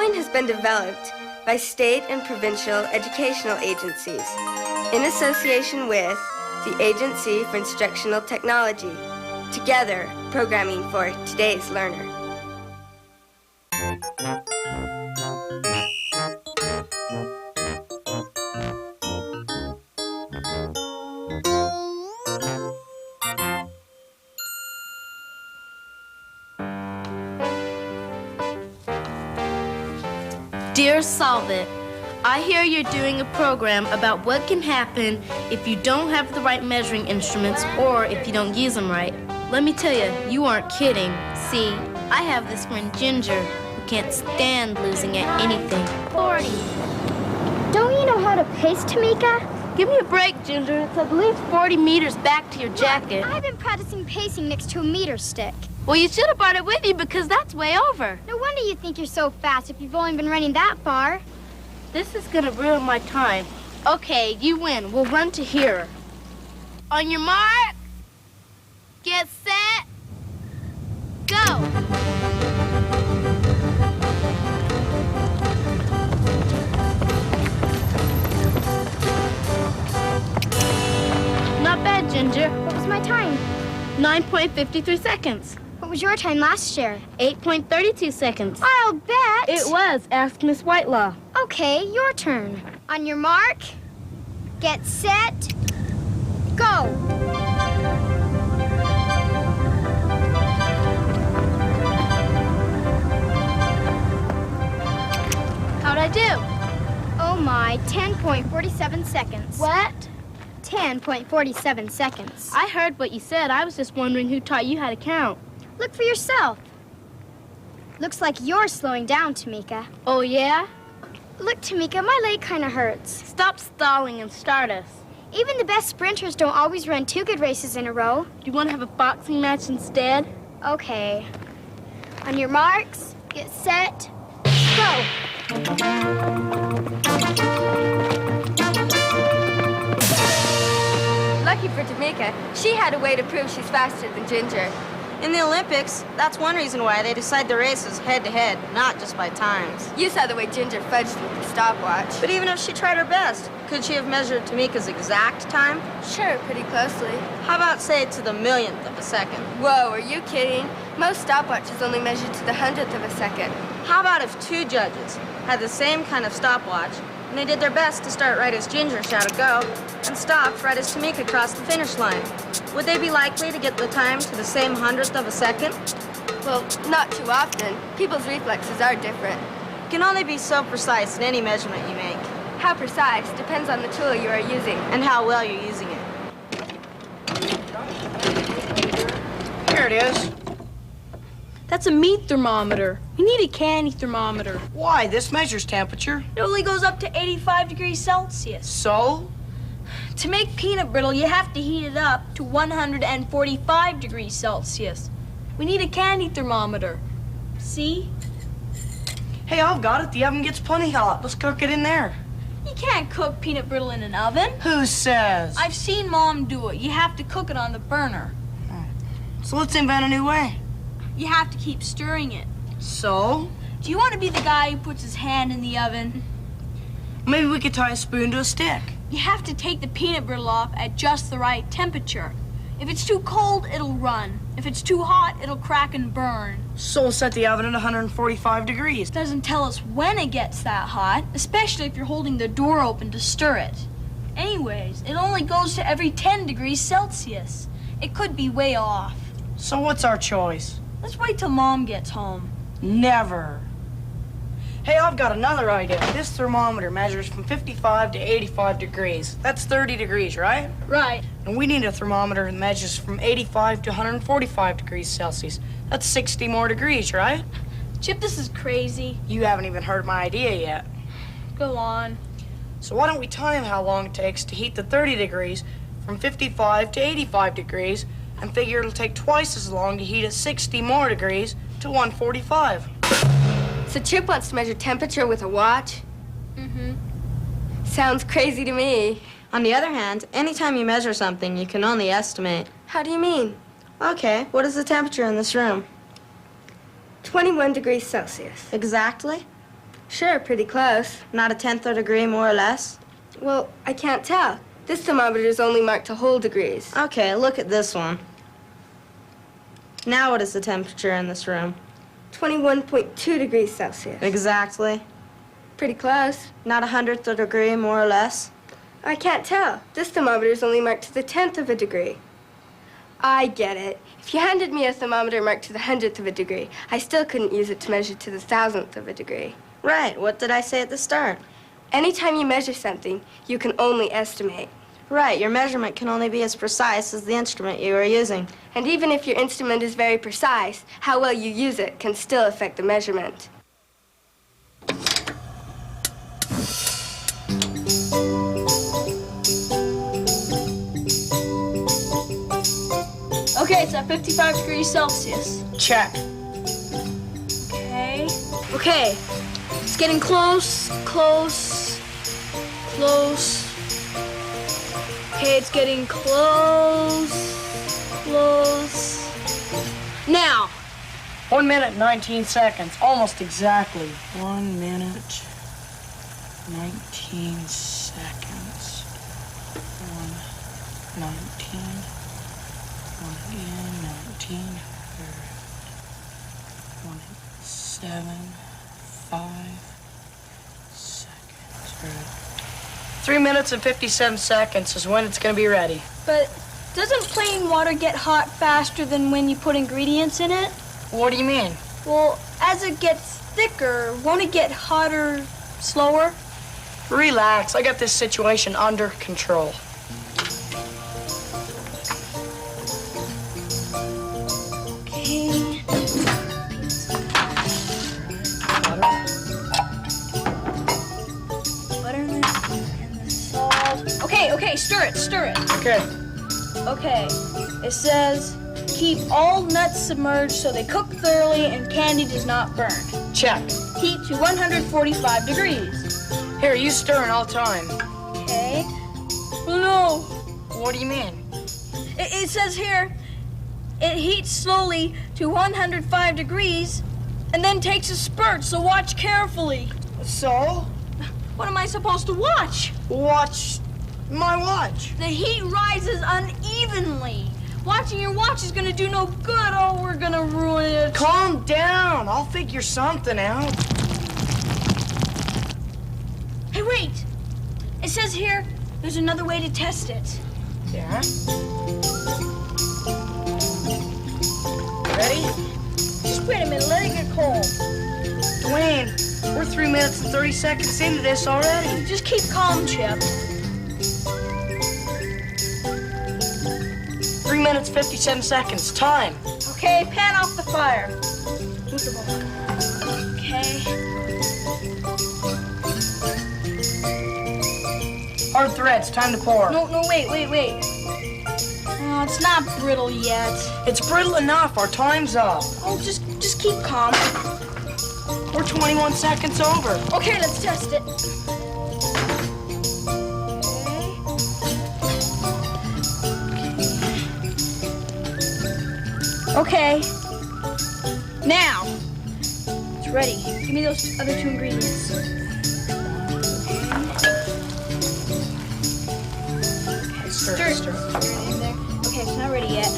following has been developed by state and provincial educational agencies in association with the Agency for Instructional Technology. Together, programming for today's learner. Dear Solve It, I hear you're doing a program about what can happen if you don't have the right measuring instruments or if you don't use them right. Let me tell you, you aren't kidding. See, I have this friend Ginger who can't stand losing at anything. 40. Don't you know how to pace, Tamika? Give me a break, Ginger. It's at least 40 meters back to your jacket. I've been practicing pacing next to a meter stick. Well, you should have brought it with you because that's way over. No wonder you think you're so fast if you've only been running that far. This is gonna ruin my time. Okay, you win. We'll run to here. On your mark, get set, go. Not bad, Ginger. What was my time? 9.53 seconds. What was your time last year? 8.32 seconds. I'll bet. It was. Ask Miss Whitelaw. Okay, your turn. On your mark, get set, go. How'd I do? Oh my, 10.47 seconds. What? 10.47 seconds. I heard what you said. I was just wondering who taught you how to count. Look for yourself. Looks like you're slowing down, Tamika. Oh, yeah? Look, Tamika, my leg kind of hurts. Stop stalling and start us. Even the best sprinters don't always run 2 good races in a row. Do you want to have a boxing match instead? Okay. On your marks, get set, go. Lucky for Tamika, she had a way to prove she's faster than Ginger. In the Olympics, that's one reason why they decide the races head-to-head, not just by times. You saw the way Ginger fudged with the stopwatch. But even if she tried her best, could she have measured Tamika's exact time? Sure, pretty closely. How about, say, to the millionth of a second? Whoa, are you kidding? Most stopwatches only measure to the 100th of a second. How about if 2 judges had the same kind of stopwatch, and they did their best to start right as Ginger shouted go, and stopped right as Tamika crossed the finish line? Would they be likely to get the time to the same 100th of a second? Well, not too often. People's reflexes are different. You can only be so precise in any measurement you make. How precise depends on the tool you are using. And how well you're using it. Here it is. That's a meat thermometer. We need a candy thermometer. Why? This measures temperature. It only goes up to 85 degrees Celsius. So? To make peanut brittle, you have to heat it up to 145 degrees Celsius. We need a candy thermometer. See? Hey, I've got it. The oven gets plenty hot. Let's cook it in there. You can't cook peanut brittle in an oven. Who says? I've seen Mom do it. You have to cook it on the burner. So let's invent a new way. You have to keep stirring it. So? Do you want to be the guy who puts his hand in the oven? Maybe we could tie a spoon to a stick. You have to take the peanut brittle off at just the right temperature. If it's too cold, it'll run. If it's too hot, it'll crack and burn. So we'll set the oven at 145 degrees. Doesn't tell us when it gets that hot, especially if you're holding the door open to stir it. Anyways, it only goes to every 10 degrees Celsius. It could be way off. So what's our choice? Let's wait till Mom gets home. Never. Hey, I've got another idea. This thermometer measures from 55 to 85 degrees. That's 30 degrees, right? Right. And we need a thermometer that measures from 85 to 145 degrees Celsius. That's 60 more degrees, right? Chip, this is crazy. You haven't even heard my idea yet. Go on. So why don't we time how long it takes to heat the 30 degrees from 55 to 85 degrees and figure it'll take twice as long to heat at 60 more degrees to 145. So Chip wants to measure temperature with a watch? Mm-hmm. Sounds crazy to me. On the other hand, anytime you measure something, you can only estimate. How do you mean? Okay, what is the temperature in this room? 21 degrees Celsius. Exactly? Sure, pretty close. Not a tenth of a degree more or less? Well, I can't tell. This thermometer is only marked to whole degrees. Okay, look at this one. Now what is the temperature in this room? 21.2 degrees Celsius. Exactly. Pretty close. Not a hundredth of a degree more or less? I can't tell. This thermometer is only marked to the 10th of a degree. I get it. If you handed me a thermometer marked to the 100th of a degree, I still couldn't use it to measure to the 1,000th of a degree. Right. What did I say at the start? Anytime you measure something, you can only estimate. Right. Your measurement can only be as precise as the instrument you are using. And even if your instrument is very precise, how well you use it can still affect the measurement. Okay, it's at 55 degrees Celsius. Check. Okay. Okay. It's getting close, close, close. Okay, it's getting close, close. Now. 1 minute, 19 seconds. Almost exactly. 1 minute, 19 seconds. 1, 19. 1 again, 19. 1, 7, 5 seconds. 3 minutes and 57 seconds is when it's going to be ready. But doesn't plain water get hot faster than when you put ingredients in it? What do you mean? Well, as it gets thicker, won't it get hotter slower? Relax, I got this situation under control. Okay. Buttermilk and the salt. Okay, stir it. Okay. Okay, it says keep all nuts submerged so they cook thoroughly and candy does not burn. Check. Heat to 145 degrees. Here, you stir in all time. Okay. Oh no, What do you mean? it says here it heats slowly to 105 degrees and then takes a spurt, so watch carefully. So? What am I supposed to watch? Watch my watch. The heat rises unevenly. Watching your watch is gonna do no good. Oh, we're gonna ruin it. Calm down. I'll figure something out. Hey, wait! It says here there's another way to test it. Yeah? Ready? Just wait a minute, let it get cold. Duane, we're 3 minutes and 30 seconds into this already. Just keep calm, Chip. 3 minutes, 57 seconds. Time. Okay, pan off the fire. Move the bowl. Okay. Hard threads. Time to pour. No, wait. Oh, it's not brittle yet. It's brittle enough. Our time's up. Oh, just keep calm. We're 21 seconds over. Okay, let's test it. Okay. Now, it's ready. Give me those other two ingredients. Stir it. Stir it in there. Okay, it's not ready yet.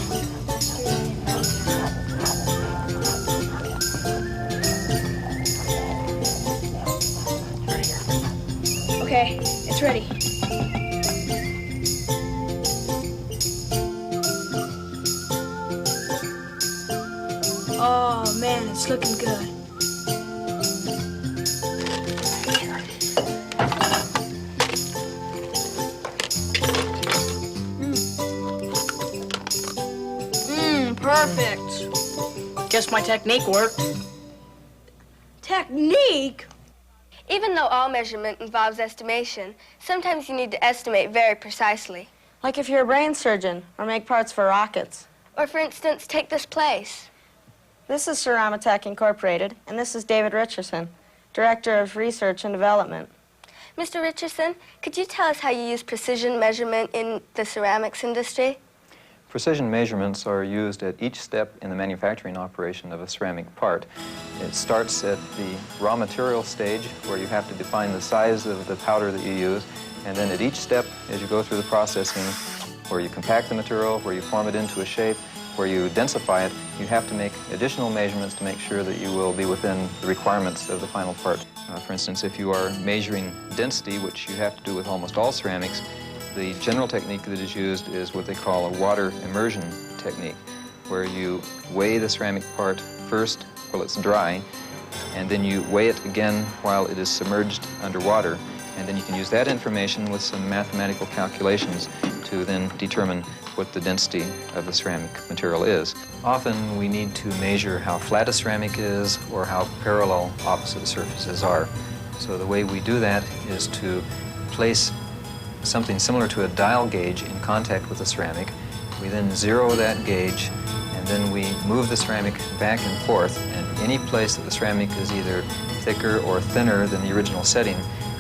Okay, it's ready. Oh man, it's looking good. Perfect. Guess my technique worked. Technique? Even though all measurement involves estimation, sometimes you need to estimate very precisely. Like if you're a brain surgeon or make parts for rockets. Or for instance, take this place. This is Ceramatech Incorporated, and this is David Richardson, Director of Research and Development. Mr. Richardson, could you tell us how you use precision measurement in the ceramics industry? Precision measurements are used at each step in the manufacturing operation of a ceramic part. It starts at the raw material stage, where you have to define the size of the powder that you use, and then at each step as you go through the processing, where you compact the material, where you form it into a shape, where you densify it, you have to make additional measurements to make sure that you will be within the requirements of the final part. For instance, if you are measuring density, which you have to do with almost all ceramics, the general technique that is used is what they call a water immersion technique, where you weigh the ceramic part first while it's dry, and then you weigh it again while it is submerged underwater, and then you can use that information with some mathematical calculations to then determine what the density of the ceramic material is. Often we need to measure how flat a ceramic is or how parallel opposite surfaces are. So the way we do that is to place something similar to a dial gauge in contact with the ceramic. We then zero that gauge, and then we move the ceramic back and forth, and any place that the ceramic is either thicker or thinner than the original setting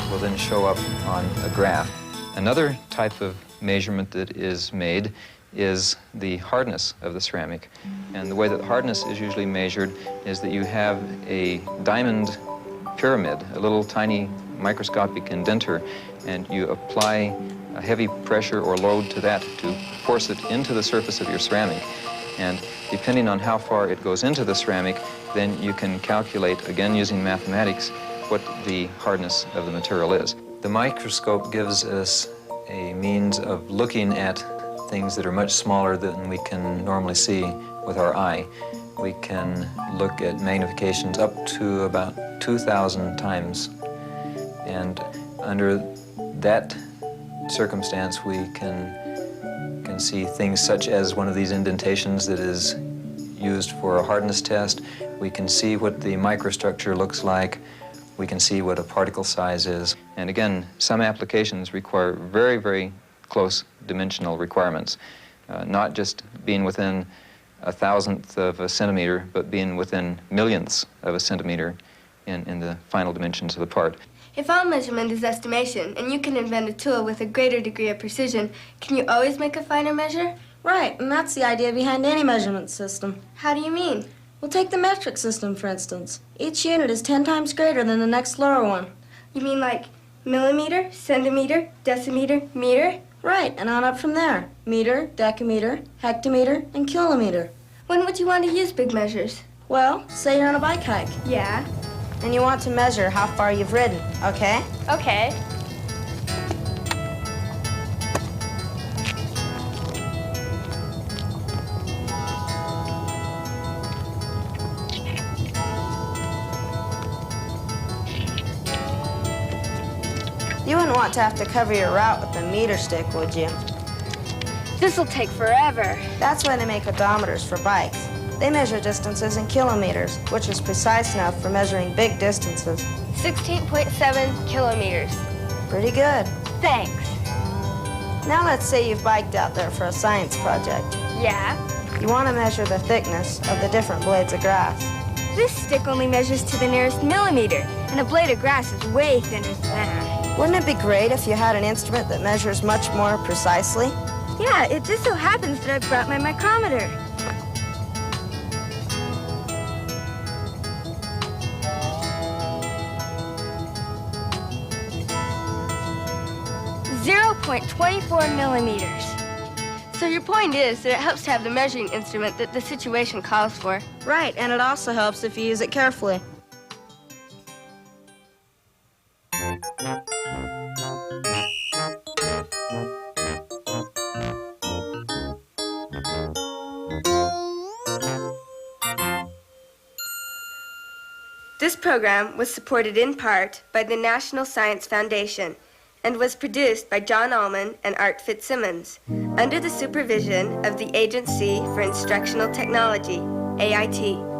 will then show up on a graph. Another type of measurement that is made is the hardness of the ceramic. And the way that hardness is usually measured is that you have a diamond pyramid, a little tiny microscopic indenter, and you apply a heavy pressure or load to that to force it into the surface of your ceramic. And depending on how far it goes into the ceramic, then you can calculate, again using mathematics, what the hardness of the material is. The microscope gives us a means of looking at things that are much smaller than we can normally see with our eye. We can look at magnifications up to about 2,000 times. And under that circumstance, we can see things such as one of these indentations that is used for a hardness test. We can see what the microstructure looks like. We can see what a particle size is. And again, some applications require very, very close dimensional requirements, not just being within 1,000th of a centimeter, but being within millionths of a centimeter in the final dimensions of the part. If all measurement is estimation, and you can invent a tool with a greater degree of precision, can you always make a finer measure? Right, and that's the idea behind any measurement system. How do you mean? Well, take the metric system, for instance. Each unit is 10 times greater than the next lower one. You mean like millimeter, centimeter, decimeter, meter? Right, and on up from there. Meter, decameter, hectometer, and kilometer. When would you want to use big measures? Well, say you're on a bike hike. Yeah. And you want to measure how far you've ridden, okay? Okay. You wouldn't want to have to cover your route with a meter stick, would you? This'll take forever. That's why they make odometers for bikes. They measure distances in kilometers, which is precise enough for measuring big distances. 16.7 kilometers. Pretty good. Thanks. Now let's say you've biked out there for a science project. Yeah. You want to measure the thickness of the different blades of grass. This stick only measures to the nearest millimeter, and a blade of grass is way thinner than that. Wouldn't it be great if you had an instrument that measures much more precisely? Yeah, it just so happens that I brought my micrometer. .24 millimeters. So your point is that it helps to have the measuring instrument that the situation calls for. Right, and it also helps if you use it carefully. This program was supported in part by the National Science Foundation and was produced by John Allman and Art Fitzsimmons under the supervision of the Agency for Instructional Technology, AIT.